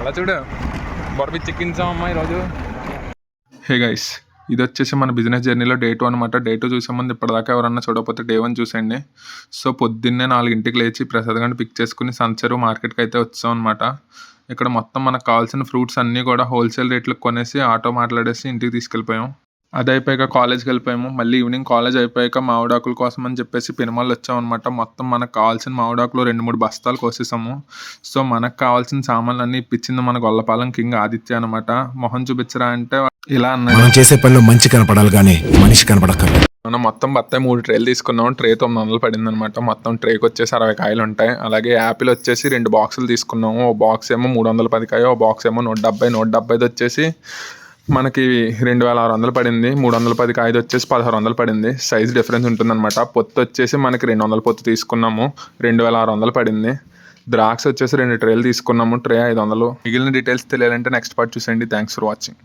అలా చూడు బొరబి చికెన్ అమ్మా ఈరోజు. హే గైస్, ఇది వచ్చేసి మన బిజినెస్ జర్నీలో డే 2 అనమాట. డే 2 చూసే ముందు ఇప్పటిదాకా ఎవరన్నా చూడకపోతే డే 1 చూసేయండి. సో పొద్దున్నే 4ంటికి లేచి ప్రసాద్ గారిని పిక్ చేసుకుని సంచరు మార్కెట్కి అయితే వచ్చాం అనమాట. ఇక్కడ మొత్తం మనకు కావాల్సిన ఫ్రూట్స్ అన్నీ కూడా హోల్సేల్ రేట్లకు కొనేసి ఆటో మాట్లాడేసి ఇంటికి తీసుకెళ్ళిపోయాం. అది అయిపోయాక కాలేజ్కి వెళ్ళిపోయాము. మళ్ళీ ఈవినింగ్ కాలేజ్ అయిపోయాక మామిడాకుల కోసం అని చెప్పేసి పెనుమల్ వచ్చామన్నమాట. మొత్తం మనకు కావాల్సిన మామిడాకులు 2-3 బస్తాలు కోసేసాము. సో మనకు కావాల్సిన సామాన్లు అన్నీ ఇప్పించింది మన గొల్లపాలెం కింగ్ ఆదిత్య అనమాట. మొహం చూపించరా అంటే ఇలా అన్నాడు, మనం చేసే పనిలో మంచి కనపడాలి కానీ మనిషి కనపడక్కర్లేదు. మనం మొత్తం బత్తాయి 3 ట్రేలు తీసుకున్నాం. ట్రే 900 పడింది అనమాట. మొత్తం ట్రేకి వచ్చేసి 60 కాయలు ఉంటాయి. అలాగే యాపిల్ వచ్చేసి 2 బాక్సులు తీసుకున్నాము. ఓ బాక్స్ ఏమో 310 కాయ, ఓ బాక్స్ ఏమో 170 వచ్చేసి మనకి 2600 పడింది. 310 కాయది వచ్చేసి 1600 పడింది. సైజ్ డిఫరెన్స్ ఉంటుందన్నమాట. పొత్తు వచ్చేసి మనకి 200 పొత్తు తీసుకున్నాము, 2600 పడింది. ద్రాక్ష వచ్చేసి 2 ట్రేలు తీసుకున్నాము, ట్రే 500. మిగిలిన డీటెయిల్స్ తెలియాలంటే నెక్స్ట్ పార్ట్ చూసేయండి. Thanks for watching.